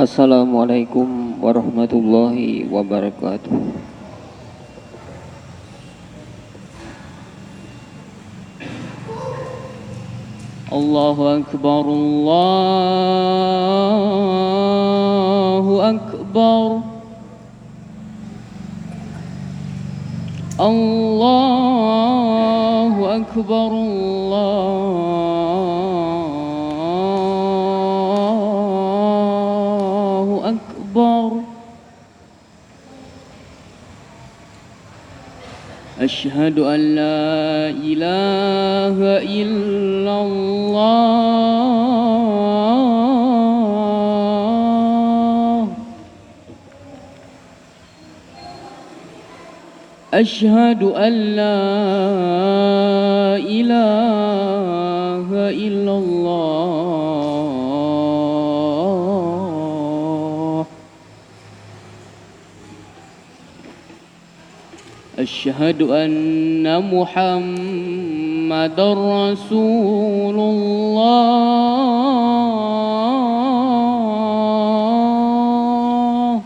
Assalamualaikum warahmatullahi wabarakatuh. Allahu Akbar, Allahu Akbar, Allahu Akbar, Allahu Akbar. Asyhadu an la ilaha illallah. Asyhadu an la ilaha illallah. Asyhadu anna Muhammadar Rasulullah.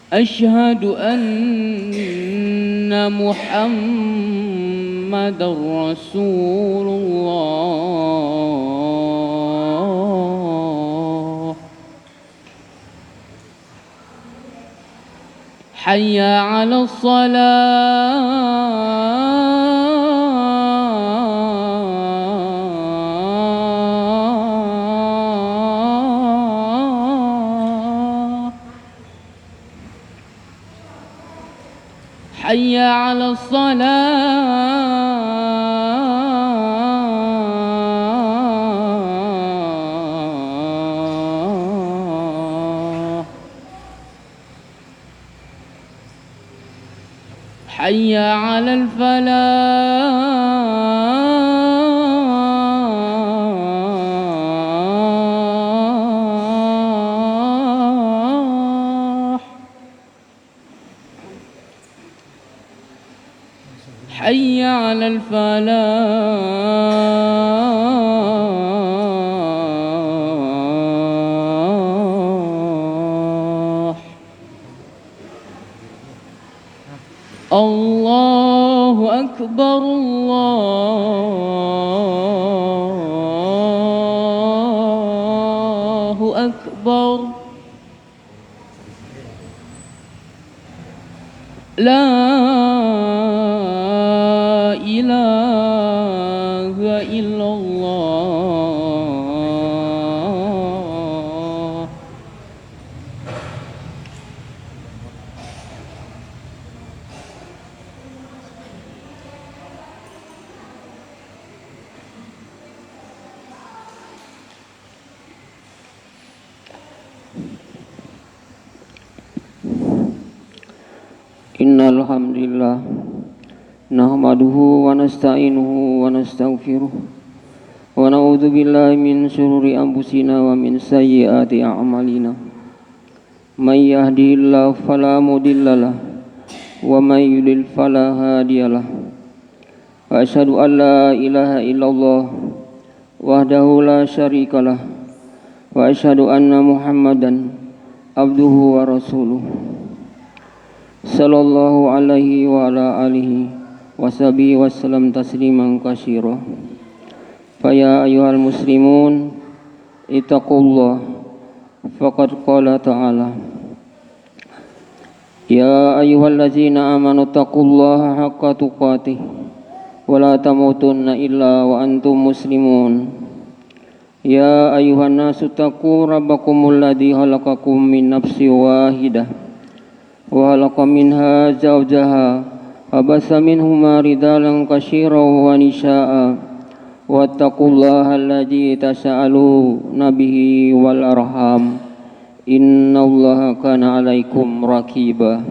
Asyhadu anna Muhammadar Rasulullah. Hayya 'alas shalah. Hayya 'alas salah. Hayya 'alal falah. Hayya 'alal falah. Allahu Akbar, Allahu Akbar. La ilaha illallah. Innal hamdalillah nahmaduhu wa nasta'inuhu wa nastaghfiruh wa na'udzu billahi min shururi anfusina wa min sayyiati a'malina. May yahdihillahu fala mudhillalah wa may yudlil fala hadiyalah. Wa asyhadu an la ilaha illallah wahdahu la syarikalah wa asyhadu anna Muhammadan abduhu wa rasuluh. Sallallahu alaihi wa ala alihi wa sahbihi wasallam tasliman katsira. Fa ya ayyuhal muslimun ittaqullah faqad qala ta'ala ya ayyuhallazina amanu taqullaha haqqa tuqatih wa la tamutunna illa wa antum muslimun. Ya ayyuhan nasu taqu rabbakumul ladzi khalaqakum min nafsin wahidah wa khalaqa minha zawjaha wa bassa minhuma rijalan katsiran wa nisaa'a wattaqullaha alladzi tasaaluna bihi wal arham innallaha kana 'alaikum raqiba.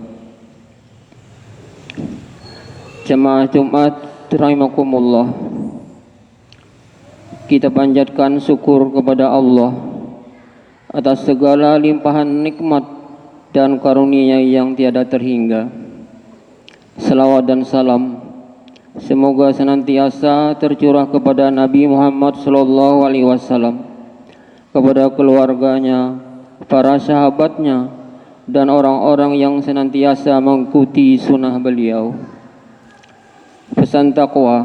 Jemaah Jumat rahimakumullah, kita panjatkan syukur kepada Allah atas segala limpahan nikmat dan karunia yang tiada terhingga. Salawat dan salam semoga senantiasa tercurah kepada Nabi Muhammad SAW, kepada keluarganya, para sahabatnya, dan orang-orang yang senantiasa mengikuti sunnah beliau. Pesan takwa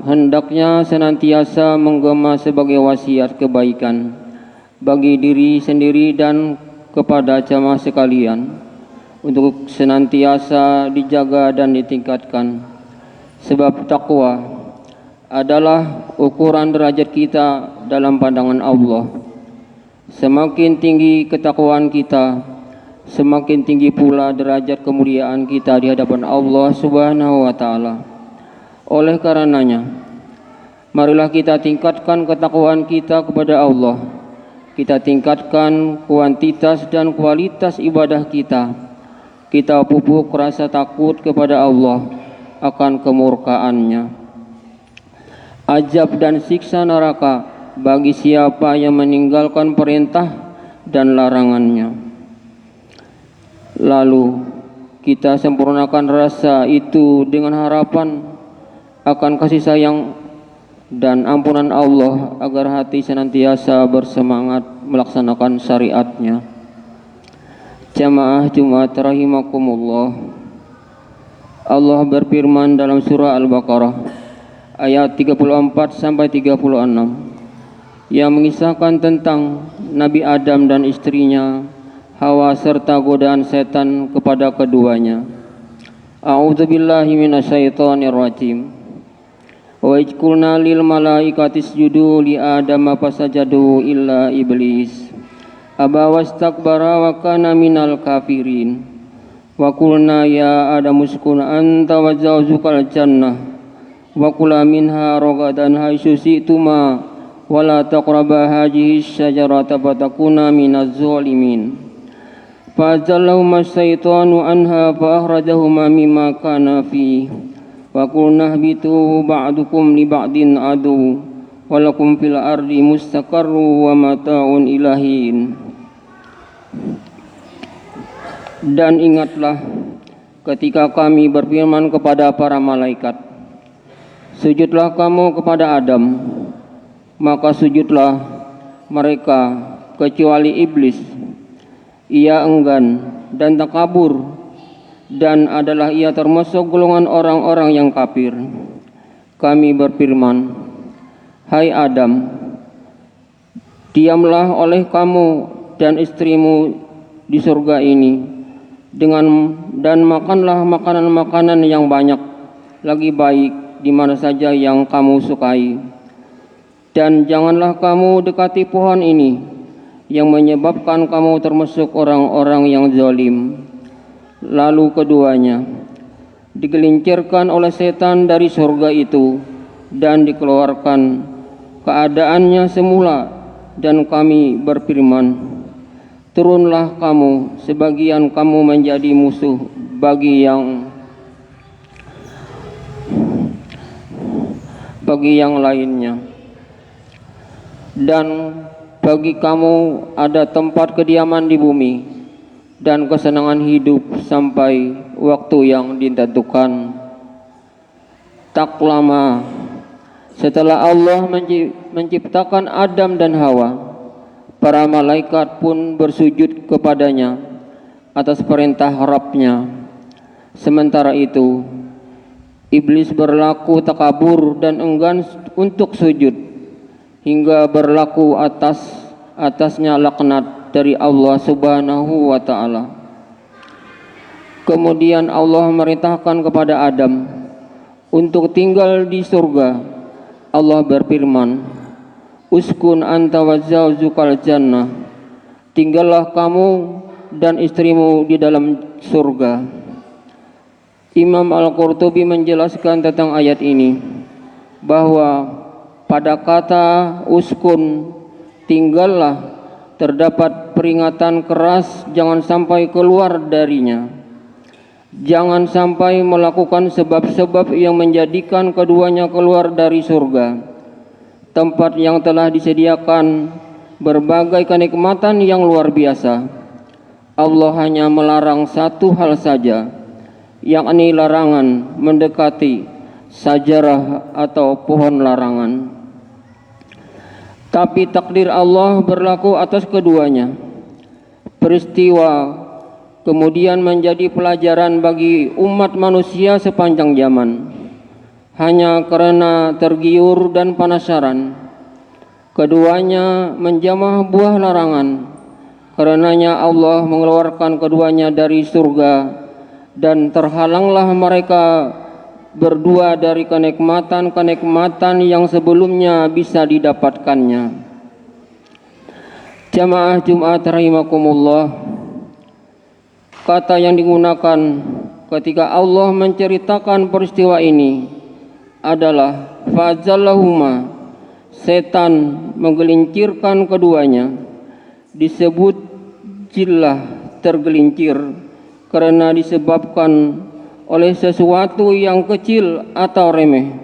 hendaknya senantiasa menggema sebagai wasiat kebaikan bagi diri sendiri dan kepada jamaah sekalian, untuk senantiasa dijaga dan ditingkatkan. Sebab takwa adalah ukuran derajat kita dalam pandangan Allah. Semakin tinggi ketakwaan kita, semakin tinggi pula derajat kemuliaan kita di hadapan Allah Subhanahu wa taala. Oleh karenanya, marilah kita tingkatkan ketakwaan kita kepada Allah. Kita tingkatkan kuantitas dan kualitas ibadah kita. Kita pupuk rasa takut kepada Allah akan kemurkaannya. Azab dan siksa neraka bagi siapa yang meninggalkan perintah dan larangannya. Lalu kita sempurnakan rasa itu dengan harapan akan kasih sayang dan ampunan Allah, agar hati senantiasa bersemangat melaksanakan syariatnya. Jamaah Jumat rahimakumullah. Allah berfirman dalam surah Al-Baqarah ayat 34 sampai 36 yang mengisahkan tentang Nabi Adam dan istrinya Hawa serta godaan setan kepada keduanya. A'udzubillahi minasyaitonirrajim. Wa idh qulna lil malaikati isjudu li adama fasajadu illa iblis aba wastakbara wa kana minal kafirin. Wa qulna ya adamu uskun anta wa zawjukal jannah wa kula minha ragadan haitsu syi'tuma wa la taqraba hadhihi syajarata fatakuna minaz zalimin. Fa'azallahuma syaitanu anha fa akhrajahuma mimma kana fihi wa qulna ihbitu ba'dukum li ba'din adu wa lakum fil ardi mustaqarru wa mata'un ilahin. Dan ingatlah ketika kami berfirman kepada para malaikat, sujudlah kamu kepada Adam, maka sujudlah mereka kecuali iblis. Ia enggan dan takabur, dan adalah ia termasuk golongan orang-orang yang kafir. Kami berfirman, hai Adam, diamlah oleh kamu dan istrimu di surga ini dan makanlah makanan-makanan yang banyak lagi baik di mana saja yang kamu sukai, dan janganlah kamu dekati pohon ini yang menyebabkan kamu termasuk orang-orang yang zalim. Lalu keduanya digelincirkan oleh setan dari surga itu dan dikeluarkan keadaannya semula, dan kami berfirman, turunlah kamu, sebagian kamu menjadi musuh bagi yang lainnya, dan bagi kamu ada tempat kediaman di bumi dan kesenangan hidup sampai waktu yang ditentukan. Tak lama setelah Allah menciptakan Adam dan Hawa, para malaikat pun bersujud kepadanya atas perintah Rabb-Nya. Sementara itu, iblis berlaku takabur dan enggan untuk sujud, hingga berlaku atasnya laknat dari Allah Subhanahu wa taala. Kemudian Allah merintahkan kepada Adam untuk tinggal di surga. Allah berfirman, uskun anta wa zawjukal jannah, tinggallah kamu dan istrimu di dalam surga. Imam Al-Qurtubi menjelaskan tentang ayat ini bahwa pada kata uskun, tinggallah, terdapat peringatan keras jangan sampai keluar darinya. Jangan sampai melakukan sebab-sebab yang menjadikan keduanya keluar dari surga, tempat yang telah disediakan berbagai kenikmatan yang luar biasa. Allah hanya melarang satu hal saja, yakni larangan mendekati sajarah atau pohon larangan. Tapi takdir Allah berlaku atas keduanya. Peristiwa kemudian menjadi pelajaran bagi umat manusia sepanjang zaman. Hanya karena tergiur dan penasaran, keduanya menjamah buah larangan. Karenanya Allah mengeluarkan keduanya dari surga, dan terhalanglah mereka berdua dari kenikmatan-kenikmatan yang sebelumnya bisa didapatkannya. Jamaah Jumat rahimakumullah, kata yang digunakan ketika Allah menceritakan peristiwa ini adalah fazallahuma, setan menggelincirkan keduanya. Disebut jillah, tergelincir, karena disebabkan oleh sesuatu yang kecil atau remeh,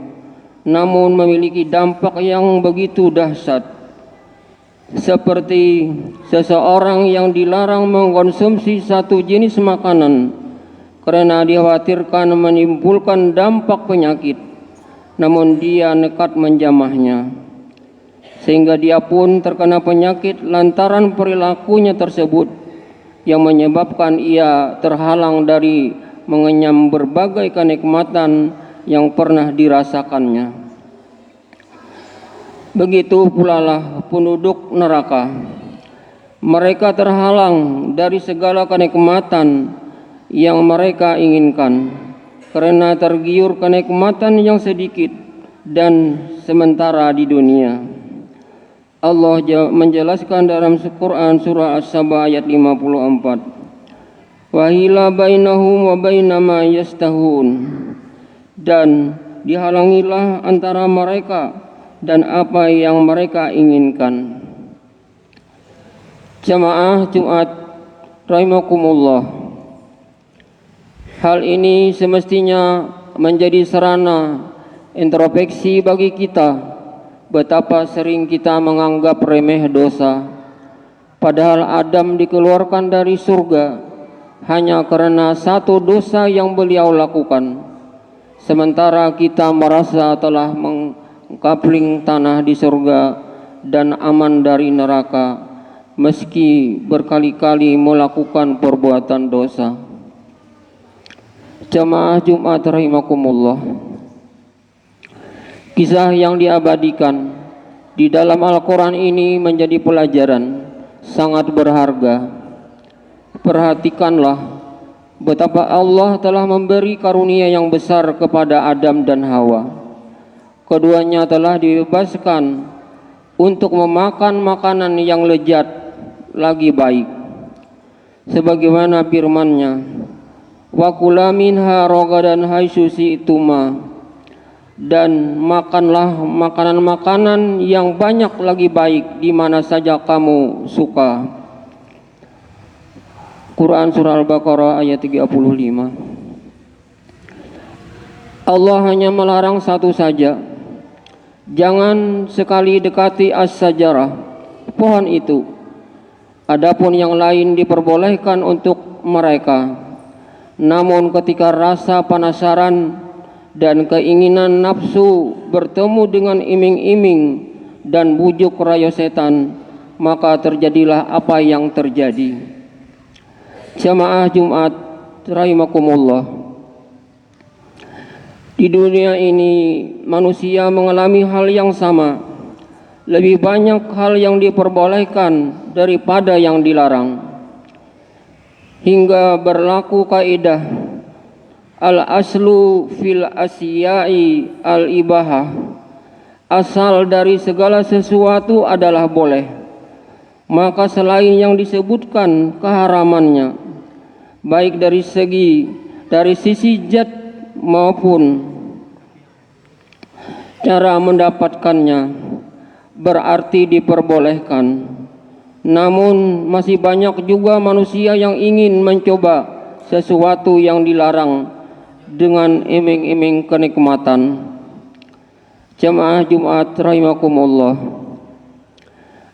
namun memiliki dampak yang begitu dahsyat. Seperti seseorang yang dilarang mengkonsumsi satu jenis makanan karena dikhawatirkan menimbulkan dampak penyakit, namun dia nekat menjamahnya, sehingga dia pun terkena penyakit lantaran perilakunya tersebut, yang menyebabkan ia terhalang dari mengenyam berbagai kenikmatan yang pernah dirasakannya. Begitu pula lah penduduk neraka. Mereka terhalang dari segala kenikmatan yang mereka inginkan karena tergiur kenikmatan yang sedikit dan sementara di dunia. Allah menjelaskan dalam Al-Quran surah As-Saba ayat 54. Wahila bainahum wa baina ma yastahun, dan dihalangilah antara mereka dan apa yang mereka inginkan. Jamaah Jumat rahimakumullah, hal ini semestinya menjadi sarana introspeksi bagi kita. Betapa sering kita menganggap remeh dosa, padahal Adam dikeluarkan dari surga hanya karena satu dosa yang beliau lakukan, sementara kita merasa telah mengkapling tanah di surga dan aman dari neraka, meski berkali-kali melakukan perbuatan dosa. Jamaah Jumat rahimakumullah, kisah yang diabadikan di dalam Al-Quran ini menjadi pelajaran sangat berharga. Perhatikanlah betapa Allah telah memberi karunia yang besar kepada Adam dan Hawa. Keduanya telah dibebaskan untuk memakan makanan yang lezat lagi baik, sebagaimana firman-Nya, wa kula minha ragadan haitsu syi'tuma, dan makanlah makanan-makanan yang banyak lagi baik di mana saja kamu suka. Quran surah Al-Baqarah ayat 35. Allah hanya melarang satu saja, jangan sekali dekati as-sajarah, pohon itu. Adapun yang lain diperbolehkan untuk mereka. Namun ketika rasa penasaran dan keinginan nafsu bertemu dengan iming-iming dan bujuk rayu setan, maka terjadilah apa yang terjadi. Jamaah Jumat rahimakumullah, di dunia ini manusia mengalami hal yang sama. Lebih banyak hal yang diperbolehkan daripada yang dilarang, hingga berlaku kaidah al-aslu fil asyai al-ibahah, asal dari segala sesuatu adalah boleh, maka selain yang disebutkan keharamannya, baik dari sisi zat maupun cara mendapatkannya, berarti diperbolehkan. Namun masih banyak juga manusia yang ingin mencoba sesuatu yang dilarang dengan iming-iming kenikmatan. Jamaah Jumat rahimakumullah,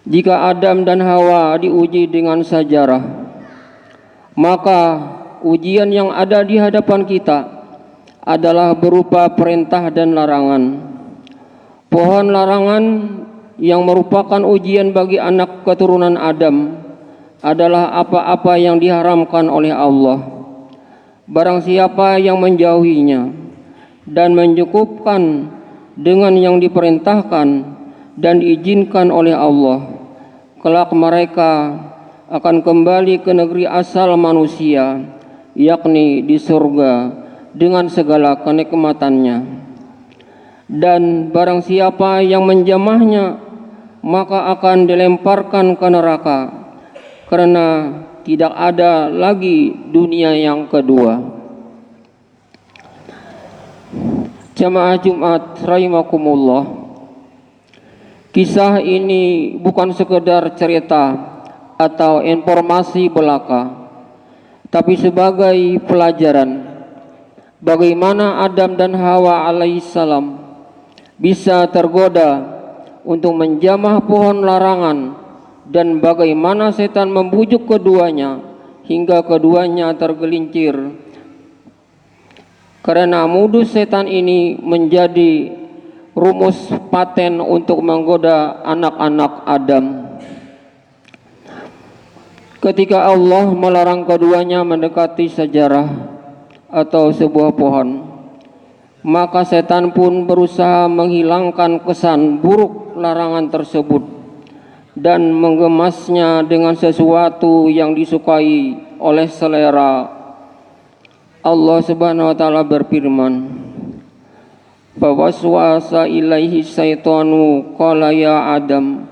jika Adam dan Hawa diuji dengan sajarah, maka ujian yang ada di hadapan kita adalah berupa perintah dan larangan. Pohon larangan yang merupakan ujian bagi anak keturunan Adam adalah apa-apa yang diharamkan oleh Allah. Barang siapa yang menjauhinya dan mencukupkan dengan yang diperintahkan dan diizinkan oleh Allah, kelak mereka akan kembali ke negeri asal manusia, yakni di surga dengan segala kenikmatannya. Dan barang siapa yang menjamahnya, maka akan dilemparkan ke neraka, karena tidak ada lagi dunia yang kedua. Jamaah Jumat rahimakumullah, kisah ini bukan sekedar cerita atau informasi belaka, tapi sebagai pelajaran bagaimana Adam dan Hawa alaihissalam bisa tergoda untuk menjamah pohon larangan dan bagaimana setan membujuk keduanya hingga keduanya tergelincir. Karena modus setan ini menjadi rumus paten untuk menggoda anak-anak Adam. Ketika Allah melarang keduanya mendekati sejarah atau sebuah pohon, maka setan pun berusaha menghilangkan kesan buruk larangan tersebut dan mengemasnya dengan sesuatu yang disukai oleh selera. Allah Subhanahu wa taala berfirman, "Fawaswasa ilaihi syaitanu qala ya Adam,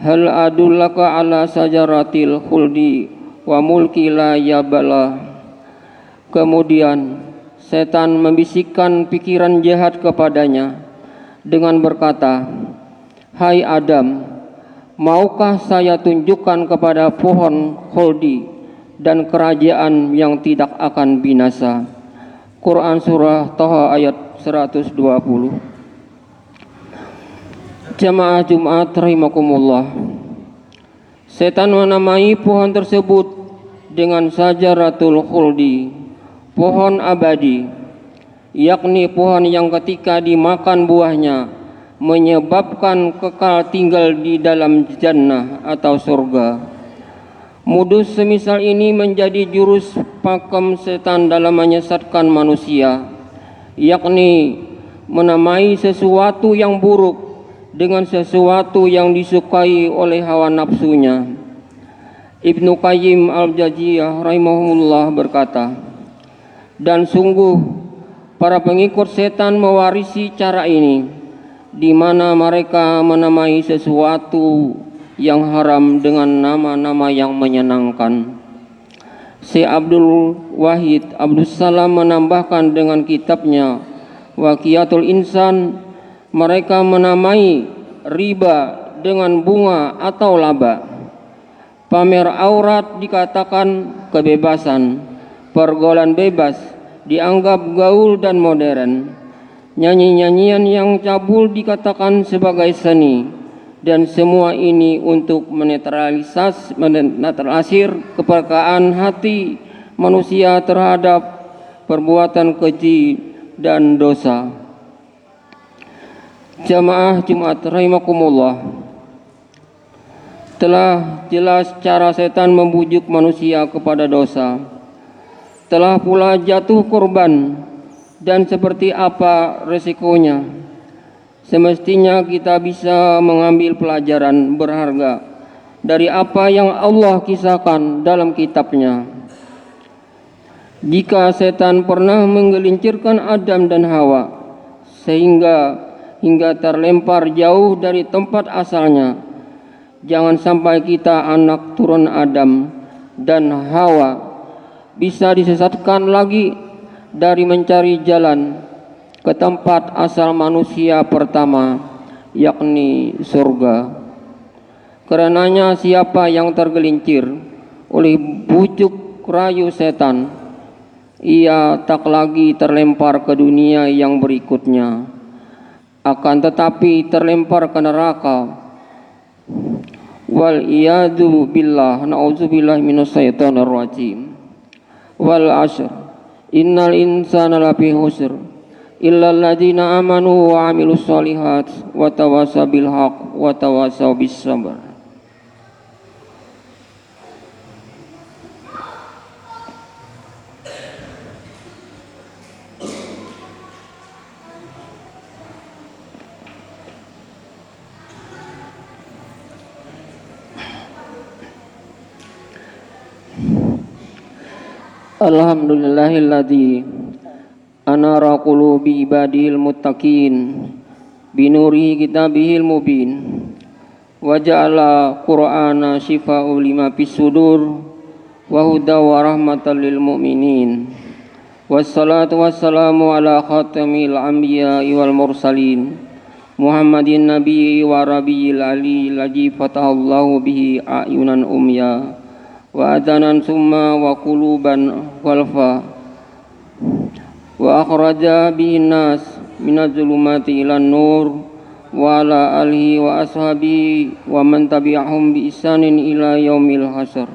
hal adullaka ala sajaratil khuldi wa mulki la yabala." Kemudian setan membisikkan pikiran jahat kepadanya dengan berkata, "Hai Adam, maukah saya tunjukkan kepada pohon khuldi dan kerajaan yang tidak akan binasa?" Quran Surah Taha ayat 120. Jamaah Jumat rahimakumullah, setan menamai pohon tersebut dengan Sajaratul Khuldi, pohon abadi, yakni pohon yang ketika dimakan buahnya menyebabkan kekal tinggal di dalam jannah atau surga. Modus semisal ini menjadi jurus pakem setan dalam menyesatkan manusia, yakni menamai sesuatu yang buruk dengan sesuatu yang disukai oleh hawa nafsunya. Ibnu Qayyim al-Jauziyah rahimahullah berkata, "Dan sungguh para pengikut setan mewarisi cara ini, di mana mereka menamai sesuatu yang haram dengan nama-nama yang menyenangkan." Syekh Abdul Wahid Abdul Salam menambahkan dengan kitabnya Waqiatul Insan, mereka menamai riba dengan bunga atau laba. Pamer aurat dikatakan kebebasan, pergaulan bebas dianggap gaul dan modern. Nyanyi-nyanyian yang cabul dikatakan sebagai seni, dan semua ini untuk menetralisir kepekaan hati manusia terhadap perbuatan keji dan dosa. Jamaah Jumat rahimakumullah, telah jelas cara setan membujuk manusia kepada dosa. Telah pula jatuh korban dan seperti apa resikonya. Semestinya kita bisa mengambil pelajaran berharga dari apa yang Allah kisahkan dalam kitabnya. Jika setan pernah menggelincirkan Adam dan Hawa sehingga hingga terlempar jauh dari tempat asalnya, jangan sampai kita anak turun Adam dan Hawa bisa disesatkan lagi dari mencari jalan ke tempat asal manusia pertama, yakni surga. Karenanya siapa yang tergelincir oleh bujuk rayu setan, ia tak lagi terlempar ke dunia yang berikutnya, akan tetapi terlempar ke neraka. Wal iyadu billah, na'udzubillah minasyaitonir rajim. wal 'ashr innal insana lafi khusr illa alladziina aamanu wa 'amilus shalihat wa tawassaw bil haqq wa tawassaw bis sabr. Alhamdulillahilladzi anara qulubi ibadihil muttaqin binuri kitabihil mubin wa ja'ala qur'ana shifaa'u lima fis sudur wa huda wa rahmatan lil mu'minin wassalatu wassalamu ala khatamil anbiya'i wal mursalin Muhammadin nabiyyi wa rabiyil ali laji fatahallahu bihi a'yunan umya wa adhanan summa wa quluban walfa wa akhraja bihin nas minaz zulumati ilan nur wa ala alihi wa ashabihi wa man tabi'ahum bi ihsanin ila yaumil hasr.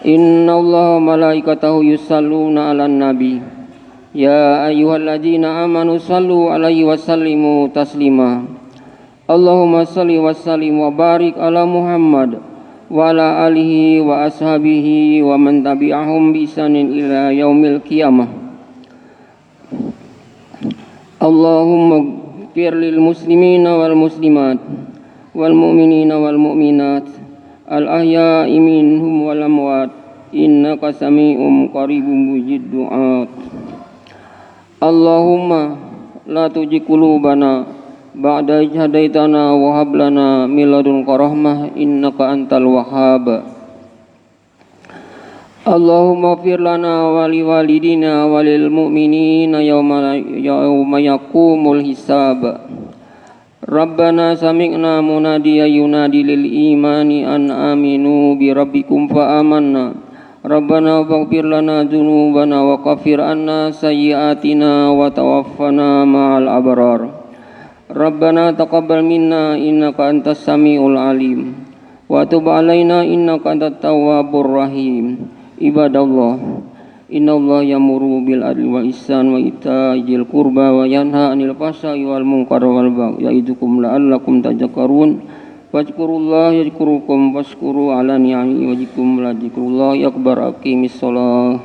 Inna Allaha malaikatahu yusalluna 'alan nabi ya ayyuhalladzina amanu sallu 'alaihi wa sallimu taslima. Allahumma salli wa sallim wa barik ala Muhammad wa ala alihi wa ashabihi wa man tabi'ahum bi ihsanin ila yaumil qiyamah. Allahumma ighfir lil muslimina wal muslimat wal mu'minina wal mu'minat al ahya'i minhum wal amwat innaka sami'un qaribun mujib du'at. Allahumma la tujigh qulubana ba'da idh hadaitana wa hab lana min ladunka rahmah innaka antal wahhab. Allahumma ighfir lana wa li walidina wa lil mu'minina yawma yaqumul hisab. Rabbana sami'na munadiyan yunadi lil imani an aminu bi rabbikum fa amanna. Rabbana waghfir lana dzunubana wa kaffir anna sayyi'atina wa tawaffana ma'al abrar. Rabbana taqabbal minna innaka antas samiul alim wa tub alaina innaka antat tawwabur rahim. Ibadallah, innallaha ya'muru bil adli wal ihsan wa ita'i dzil qurba wa yanha 'anil fahsya'i wal munkar wal baghi ya'idukum la'allakum tadhakkarun. Fadhkurullaha yadhkurukum washkuru 'ala ni'amihi wa yazikum la dzikrullahi akbar. Aqimis shalah.